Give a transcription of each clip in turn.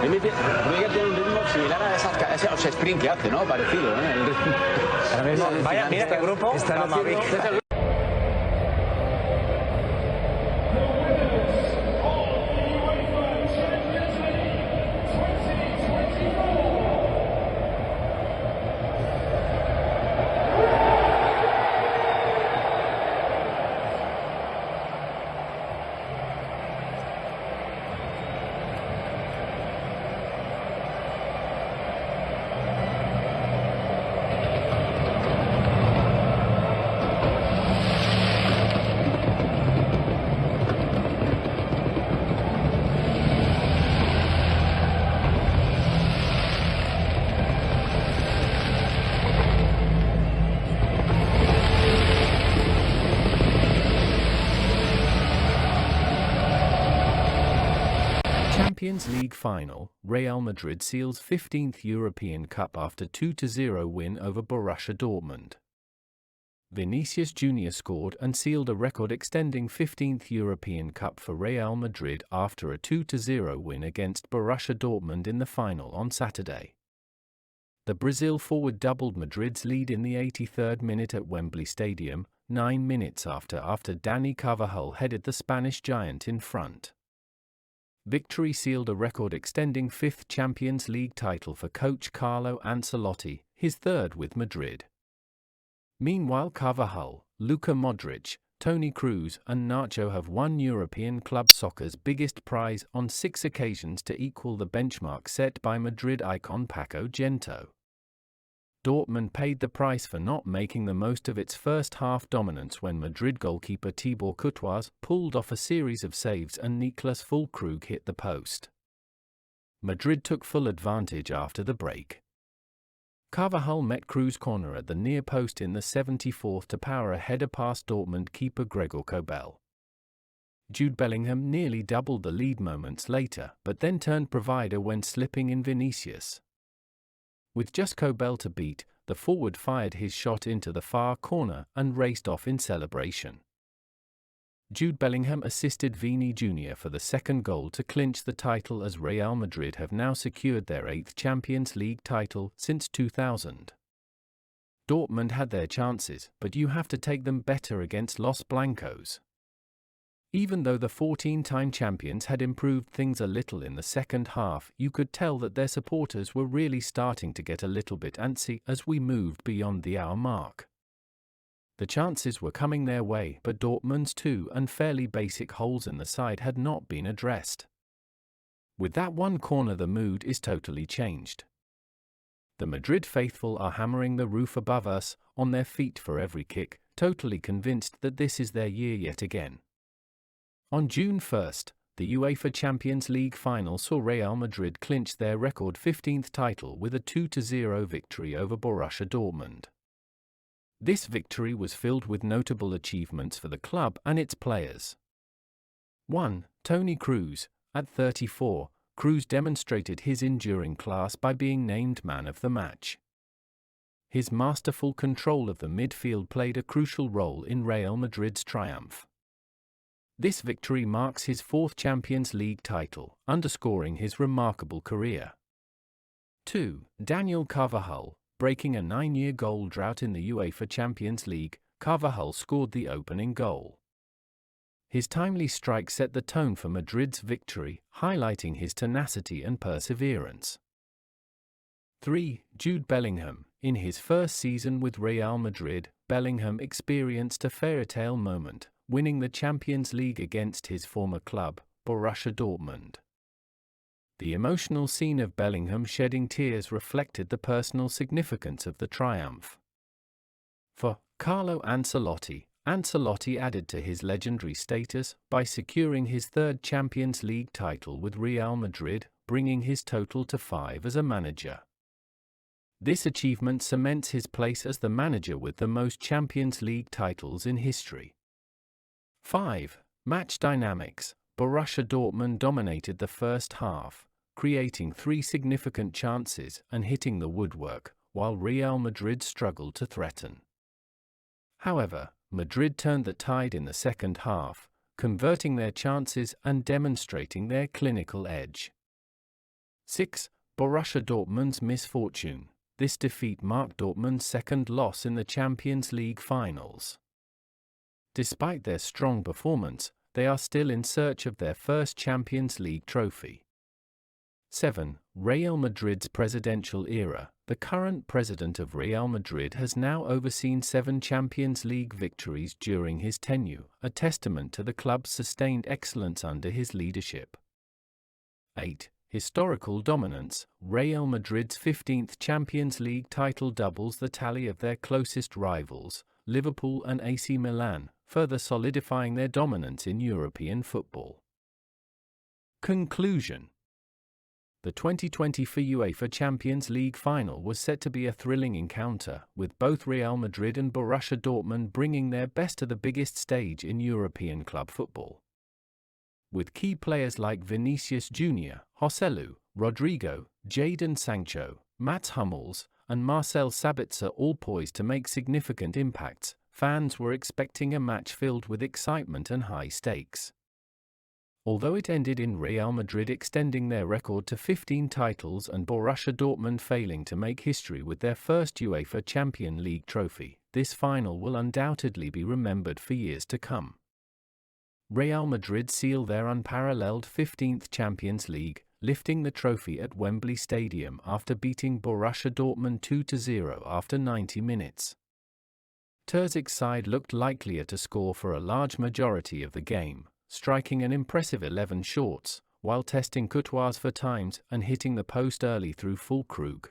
Rudiger tiene un ritmo similar a ese sprint que hace, ¿no? Parecido, ¿eh? El ritmo. Ahora mismo, vaya, mira qué grupo está haciendo. Champions League final, Real Madrid seals 15th European Cup after 2-0 win over Borussia Dortmund. Vinícius Júnior scored and sealed a record-extending 15th European Cup for Real Madrid after a 2-0 win against Borussia Dortmund in the final on Saturday. The Brazil forward doubled Madrid's lead in the 83rd minute at Wembley Stadium, 9 minutes after Dani Carvajal headed the Spanish giant in front. Victory sealed a record-extending 5th Champions League title for coach Carlo Ancelotti, his third with Madrid. Meanwhile, Carvajal, Luka Modric, Toni Kroos and Nacho have won European club soccer's biggest prize on 6 occasions to equal the benchmark set by Madrid icon Paco Gento. Dortmund paid the price for not making the most of its first-half dominance when Madrid goalkeeper Thibaut Courtois pulled off a series of saves and Niklas Fullkrug hit the post. Madrid took full advantage after the break. Carvajal met Kroos' corner at the near post in the 74th to power a header past Dortmund keeper Gregor Kobel. Jude Bellingham nearly doubled the lead moments later, but then turned provider when slipping in Vinicius. With just Kobel to beat, the forward fired his shot into the far corner and raced off in celebration. Jude Bellingham assisted Vinícius Júnior for the second goal to clinch the title as Real Madrid have now secured their 8th Champions League title since 2000. Dortmund had their chances, but you have to take them better against Los Blancos. Even though the 14-time champions had improved things a little in the second half, you could tell that their supporters were really starting to get a little bit antsy as we moved beyond the hour mark. The chances were coming their way, but Dortmund's 2 fairly basic holes in the side had not been addressed. With that one corner, the mood is totally changed. The Madrid faithful are hammering the roof above us, on their feet for every kick, totally convinced that this is their year yet again. On June 1, the UEFA Champions League final saw Real Madrid clinch their record 15th title with a 2-0 victory over Borussia Dortmund. This victory was filled with notable achievements for the club and its players. 1. Toni Kroos. At 34, Kroos demonstrated his enduring class by being named man of the match. His masterful control of the midfield played a crucial role in Real Madrid's triumph. This victory marks his 4th Champions League title, underscoring his remarkable career. 2. Daniel Carvajal. Breaking a 9-year goal drought in the UEFA Champions League, Carvajal scored the opening goal. His timely strike set the tone for Madrid's victory, highlighting his tenacity and perseverance. 3. Jude Bellingham. In his first season with Real Madrid, Bellingham experienced a fairy-tale moment, winning the Champions League against his former club, Borussia Dortmund. The emotional scene of Bellingham shedding tears reflected the personal significance of the triumph. For Carlo Ancelotti, Ancelotti added to his legendary status by securing his 3rd Champions League title with Real Madrid, bringing his total to 5 as a manager. This achievement cements his place as the manager with the most Champions League titles in history. 5. Match dynamics. Borussia Dortmund dominated the first half, creating 3 significant chances and hitting the woodwork, while Real Madrid struggled to threaten. However, Madrid turned the tide in the second half, converting their chances and demonstrating their clinical edge. 6. Borussia Dortmund's misfortune. This defeat marked Dortmund's second loss in the Champions League finals. Despite their strong performance, they are still in search of their first Champions League trophy. 7. Real Madrid's presidential era. The current president of Real Madrid has now overseen 7 Champions League victories during his tenure, a testament to the club's sustained excellence under his leadership. 8. Historical dominance. Real Madrid's 15th Champions League title doubles the tally of their closest rivals, Liverpool and AC Milan, further solidifying their dominance in European football. Conclusion. The 2020 UEFA Champions League final was set to be a thrilling encounter, with both Real Madrid and Borussia Dortmund bringing their best to the biggest stage in European club football. With key players like Vinícius Júnior, Joselu, Rodrygo, Jadon Sancho, Hummels, and Marcel Sabitzer all poised to make significant impacts, fans were expecting a match filled with excitement and high stakes. Although it ended in Real Madrid extending their record to 15 titles and Borussia Dortmund failing to make history with their first UEFA Champion League trophy, this final will undoubtedly be remembered for years to come. Real Madrid seal their unparalleled 15th Champions League, lifting the trophy at Wembley Stadium after beating Borussia Dortmund 2-0 after 90 minutes. Terzic's side looked likelier to score for a large majority of the game, striking an impressive 11 shots, while testing Courtois for times and hitting the post early through Fullkrug.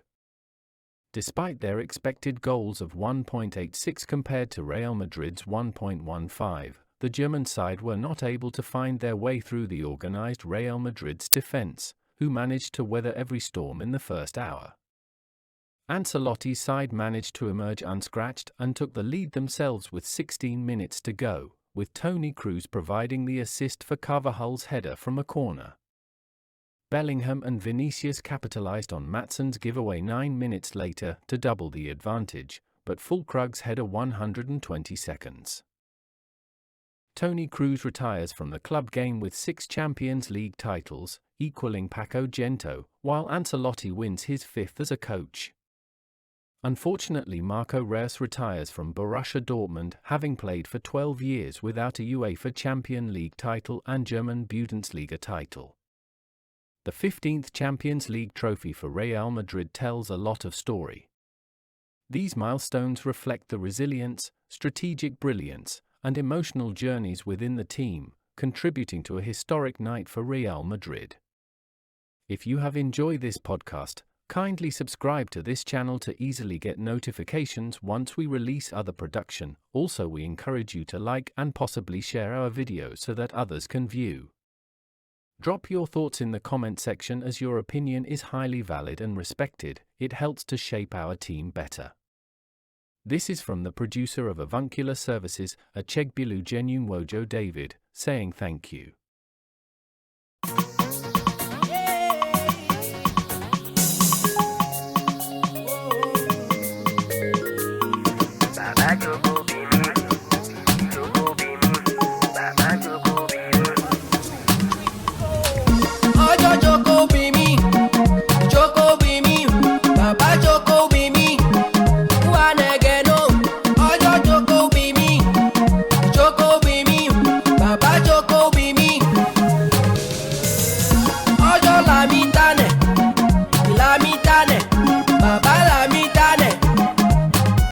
Despite their expected goals of 1.86 compared to Real Madrid's 1.15, the German side were not able to find their way through the organized Real Madrid's defense, who managed to weather every storm in the first hour. Ancelotti's side managed to emerge unscratched and took the lead themselves with 16 minutes to go, with Toni Kroos providing the assist for Carvajal's header from a corner. Bellingham and Vinicius capitalized on Maatsen's giveaway 9 minutes later to double the advantage, but Fullkrug's header 120 seconds. Toni Kroos retires from the club game with 6 Champions League titles, equaling Paco Gento, while Ancelotti wins his 5th as a coach. Unfortunately, Marco Reus retires from Borussia Dortmund, having played for 12 years without a UEFA Champion League title and German Budensliga title. The 15th Champions League trophy for Real Madrid tells a lot of story. These milestones reflect the resilience, strategic brilliance, and emotional journeys within the team, contributing to a historic night for Real Madrid. If you have enjoyed this podcast, kindly subscribe to this channel to easily get notifications once we release other production. Also, we encourage you to like and possibly share our videos so that others can view. Drop your thoughts in the comment section, as your opinion is highly valid and respected. It helps to shape our team better. This is from the producer of Avuncular Services, Achegbilu Genuine Wojo David, saying thank you.